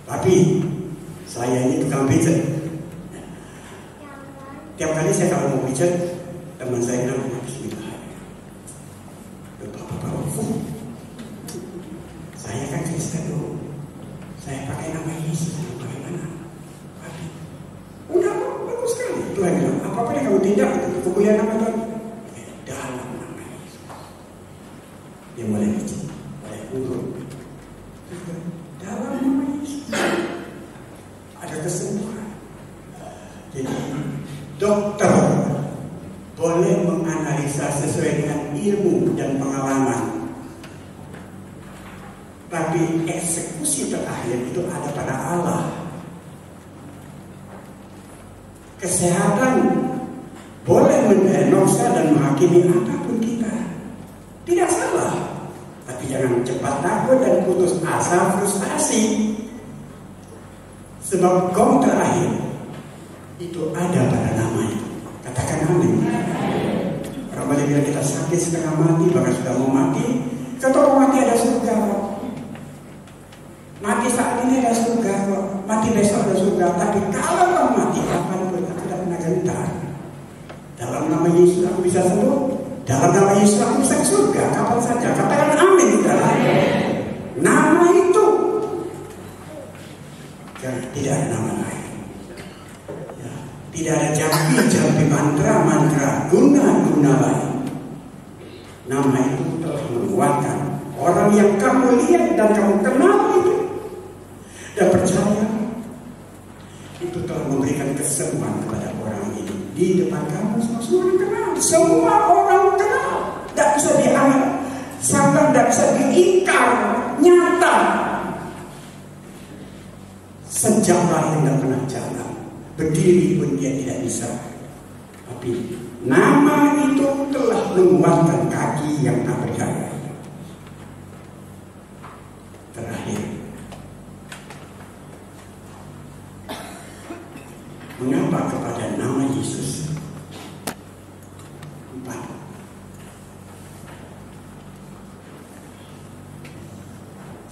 Tapi saya ini tukang pijat. Tiap kali saya kalau mau pijat, Teman saya bilang, bismillah. Bapak-bapak, saya kan Kristen dulu. Saya pakai nama Yesus. Bagaimana? Udah bagus sekali. Tuhan bilang, apa-apa yang kamu tidak, kemuliaan nama Tuhan. Dalam nama Yesus. Dia mulai izin, mulai urut. Dalam nama Yesus ada kesembuhan. Jadi dokter boleh menganalisa sesuai dengan ilmu dan pengalaman, tapi eksekusi terakhir itu ada pada Allah. Kesehatan boleh mendiagnosa dan menghakimi apapun kita, tidak salah, tapi jangan cepat takut dan putus asa, frustasi, sebab gong terakhir itu ada pada nama itu. Katakan amin. Orang boleh bilang kita sakit setengah mati, bahkan sudah mau mati. Kalau mau mati ada surga kok. Mati saat ini ada surga kok. Mati besok ada surga. Tapi kalau kamu mati kapanpun, aku tidak pernah gentar. Dalam nama Yesus aku bisa sembuh. Dalam nama Yesus aku bisa ke surga kapan saja. Katakan amin. Nama itu. Tidak ada nama lain. Tidak ada jampi mantra guna lain. Nama itu telah menguatkan orang yang kamu lihat dan kamu kenal itu, dan percaya itu telah memberikan kesembuhan kepada orang ini di depan kamu. Semua orang kenal, semua orang kenal, tidak bisa dianggap, sampai tidak bisa diingkar, nyata. Sejak lahir tidak pernah jalan. Berdiri pun dia tidak bisa. Tapi nama itu telah menguatkan kaki yang tak berdaya. Terakhir, mengapa kepada nama Yesus? 4.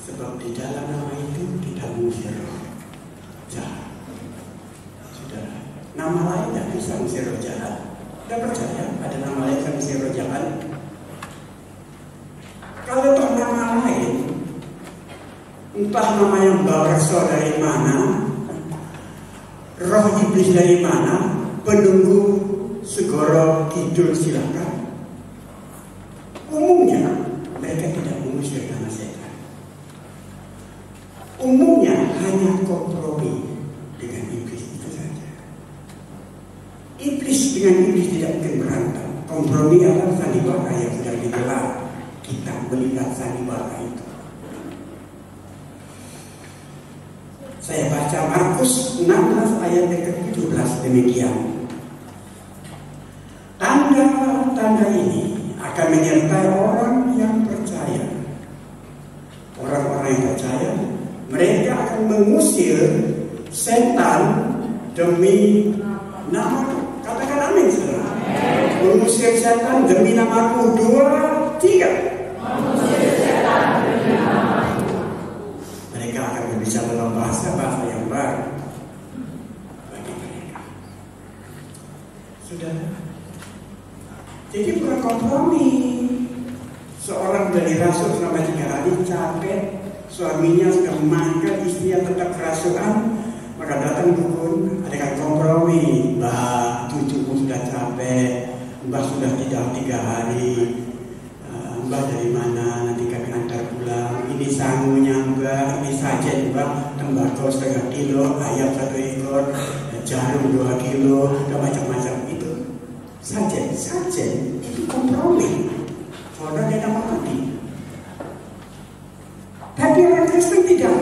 Sebab di dalam nama itu kita mengusir roh jahat. Nama lain tidak bisa mengusir roh jahat. Tidak percaya ada nama lain yang mengusir roh jahat? Kalau toh nama lain, entah nama yang berasal dari mana, roh iblis dari mana, penunggu segoro kidul silakan. Umumnya mereka tidak mengusir nama setan. Umumnya hanya kompromi dengan iblis. Iblis dengan iblis tidak mungkin berantem. Kompromi adalah sandiwara yang sedang digelar. Kita melihat sandiwara itu. Saya baca Markus 16 ayat ke-17 demikian. Tanda-tanda ini akan menyertai orang yang percaya. Orang-orang yang percaya, mereka akan mengusir setan demi nama. Katakan amin saudara. Mengusir setan demi namaku. 2, 3. Mengusir setan demi namaku. Mereka akan berbicara dalam bahasa yang baru bagi mereka. Sudah. Jadi bukan kompromi. Seorang dari rasul selama 3 hari capek, suaminya sudah memakan, istrinya tetap kerasukan. Maka datang dukun, adakan kompromi. Mbak, cucuku sudah capek, Mbak sudah tidak 3 hari. Mbak dari mana? Nanti kami antar pulang. Ini sangunya Mbak, ini sajen Mbak. Tembakau 1/2 kilo, ayam 1 ekor, jarum 2 kilo, dan macam-macam itu. Sajen itu kompromi. Saudara dia dapat mati. Tapi orang Kristen tidak.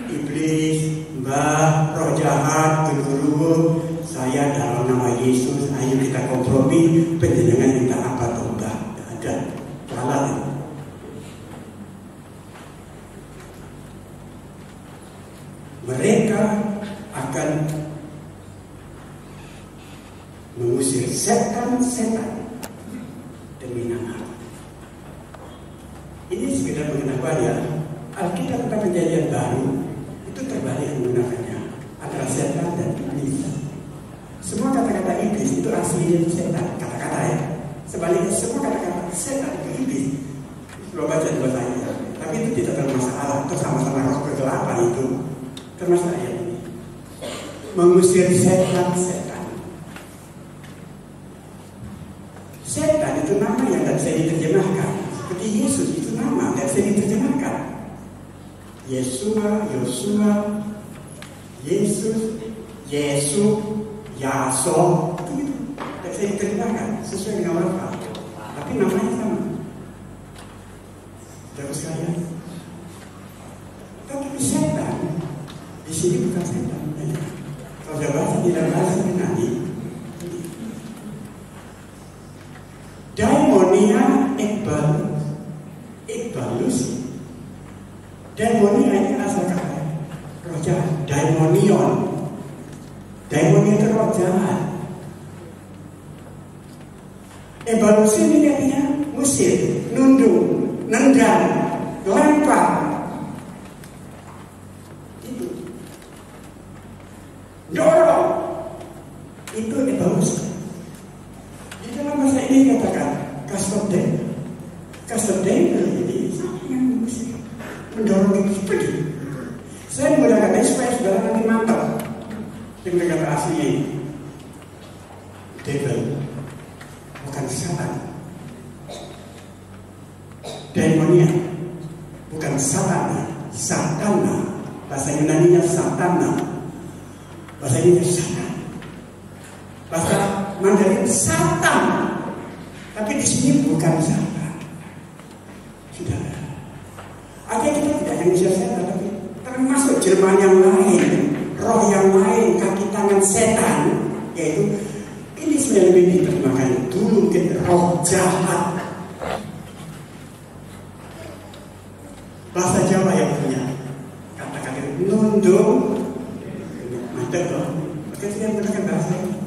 Iblis, Mbah, roh jahat, genderuwo, saya dalam nama Yesus, ayo kita kompromi, penjenengan minta apa toh Mbah? Ada halal. Mereka akan mengusir setan-setan demi nama. Ini sekedar mengapa ya? Alkitab tentang Perjanjian Baru itu terbalik menggunakannya antara setan dan iblis. itu aslinya itu setan, kata-kata ya. Sebaliknya semua kata-kata setan itu iblis. Kalau baca di bahasa ini, tapi itu tidak termasalah. Itu sama-sama roh kegelapan itu. Termasuk ayat ini. Mengusir setan-setan. Setan itu nama yang tidak bisa diterjemahkan. Seperti Yesus itu nama tidak bisa diterjemahkan. Yesua, Yosua, Yesus, Yesus, Yason, itu tidak bisa diterjemahkan sesuai dengan lafaz. Tapi namanya sama. Terus sekalian. Tapi setan di sini bukan setan. Kalau dia bahasa tidak bahasa nanti. Daimonia ekbalus. Daimonia ini asal kata roh jahat. Daimonion. Daimonia itu roh jahat. Ekbalus ini artinya musir, nundung, nendang, lempar. Itu dorong. Itu ekbalus. Di dalam bahasa ini katakan Kasodeng ini sangat musik mendorong itu pergi. Saya menggunakan ini supaya saudara nanti mantap dengan kata asli ini. Devil bukan setan. Daimonia bukan satana. Satana bahasa Yunaninya satana. Bahasa Indonesia satan. Bahasa Mandarin Satan, tapi di sini bukan Satan. Sudah. Ada kita tidak yang bisa setan, tapi termasuk jelmaan yang lain, roh yang lain, kaki tangan setan, yaitu ini sebenarnya lebih diterjemahkan dulu mungkin roh jahat. Bahasa Jawa yang punya kata-kata nundung, mantap loh. Maka saya menggunakan bahasa ini.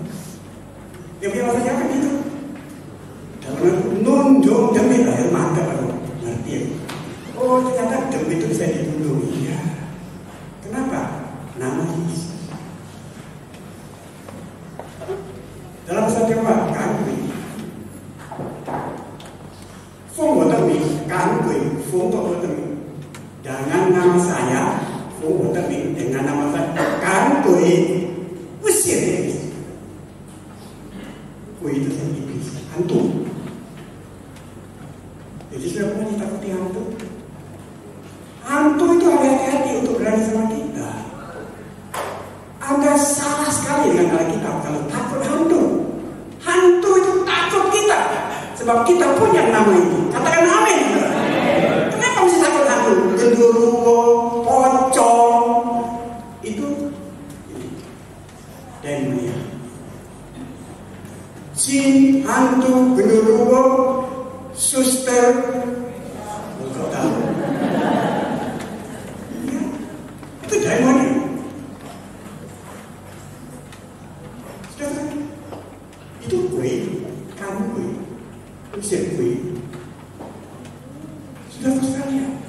Yang punya bahasa Jawa itu dalam nundung demi lahir mantap aku ngerti. Oh ternyata demi itu bisa ditundung. Iya. Kenapa? Nama Yesus. Dalam bahasa Jawa kangkui. Fung demi kangkui, fung demi. Dengan nama saya, fung demi dengan nama saya kangkui usir. Itu iblis, hantu. Jadi sudah pernah ditakuti hantu? Hantu itu hati-hati untuk berani sama kita. Anda salah sekali dengan Alkitab kalau takut hantu. Hantu itu takut kita, sebab kita punya nama itu. Katakan amin. Kenapa mesti takut hantu? Genderuwo, pocong, itu demonia. Jin, hantu, genderuwo, suster, engkau tahu? Ya, itu demonia. Sudah, itu kue, kamu kue, usir kue. Sudah sekalian,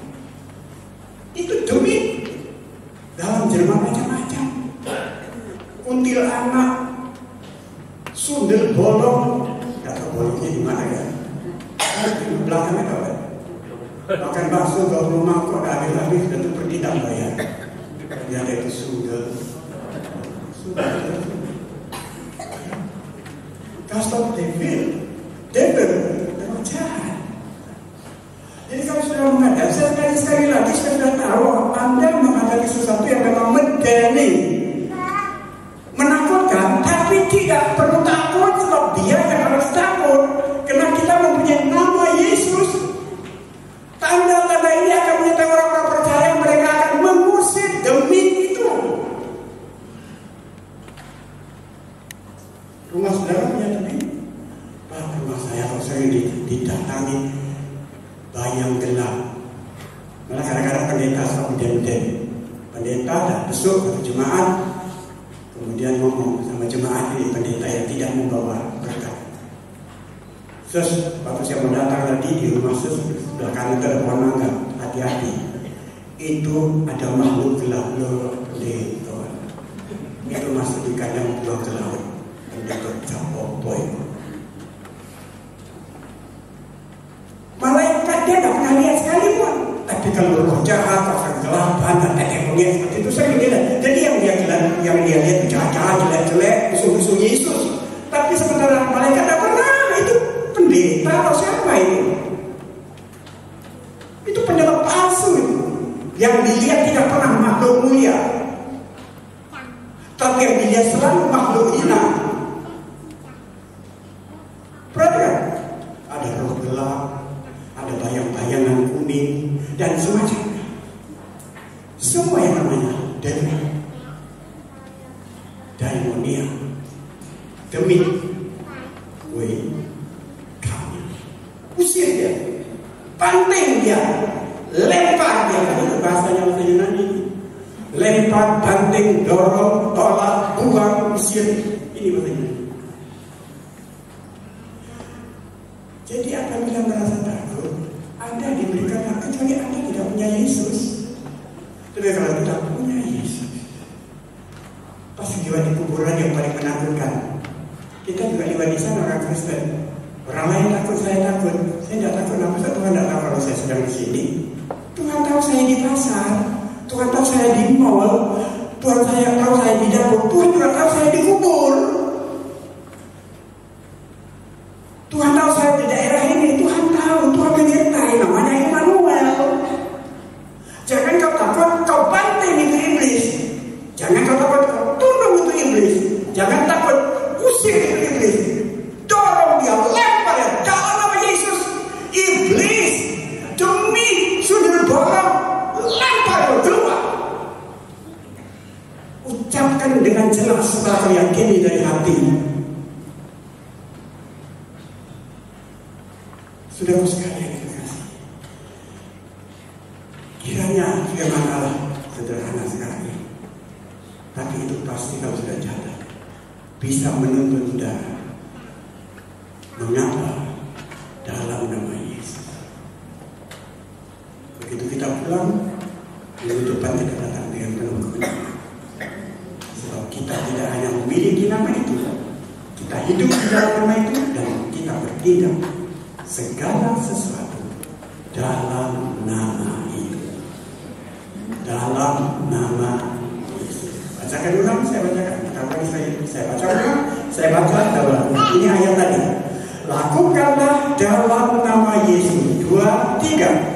itu demi dalam jelma macam-macam, kuntilanak. Sundel bolong, nggak tahu bolongnya di mana ya? Di belakangnya apa? Makan bakso ke rumah kok habis-habis dan itu bertindak bayar. Ternyata itu sundel. Custom devil, terlalu jahat. Jadi kalau sudah menghadap, saya sekali lagi sudah tahu Anda menghadapi sesuatu yang memang medeni. Menakutkan, tapi tidak perlu takut sebab dia yang harus takut karena kita mempunyai nama Yesus. Tanda-tanda ini akan menyertai orang-orang percaya, mereka akan mengusir demi itu. Rumah saudara punya demi? Pak, rumah saya kalau sering didatangi bayang gelap. Malah kadang-kadang pendeta suka den-den. Pendeta dan besok atau jemaat kemudian ngomong sama jemaat ini, pendeta yang tidak membawa berkat. Terus waktu saya mau datang tadi di rumah sebelah kanan ada pohon mangga, hati-hati. Itu ada makhluk gelap loh, pendeta. Itu masuk di kandang buang ke laut. Pendeta capok. yang dilihat selalu makhluk hina. Perhatikan, ada roh gelap, ada bayang-bayangan kuning, dan semacamnya. Semua yang namanya daimonia, demit, kami usir dia, banting dia, lempar dia. Itu bahasanya bahasa Yunani. Lempar, banting, dorong, tolak, buang, usir. Ini bahasa Yunani. Jadi apabila merasa takut, Anda diberikan hak kecuali Anda tidak punya Yesus. Tapi kalau tidak punya Yesus, pasti jiwa di kuburan yang paling menakutkan. Kita juga jiwa di sana orang Kristen. Orang lain takut, saya takut. Saya tidak takut. Kenapa? Tuhan tidak tahu kalau saya sedang di sini. Tuhan tahu saya di pasar. Tuhan tahu saya di mall. Tuhan tahu saya di dapur. Tuhan juga tahu saya di kubur. Tuhan tahu saya di daerah ini. Tuhan tahu. Tuhan menyertai. Namanya Immanuel. Jangan kau takut, kau banting itu iblis. Jangan kau takut, kau tunduk itu iblis. Jangan takut, usir itu iblis. Dorong dia, lempar dia. Dalam nama Yesus, iblis demi sundul bolong, lempar dia keluar. Ucapkan dengan jelas setelah kau yakini dari hati. Saudara sekalian yang terkasih, kiranya firman Allah sederhana sekali, tapi itu pasti kalau sudah jalan bisa menuntun saudara mengapa dalam nama Yesus. Begitu kita pulang, minggu depan kita datang dengan penuh kebenaran. Sebab kita tidak hanya memiliki nama itu, kita hidup di dalam nama itu, dan kita bertindak segala sesuatu dalam nama itu. Dalam nama Yesus. Bacakan ulang, saya bacakan. Kalau saya baca ulang, saya baca dalam. Ini ayat tadi. Lakukanlah dalam nama Yesus. 2, 3.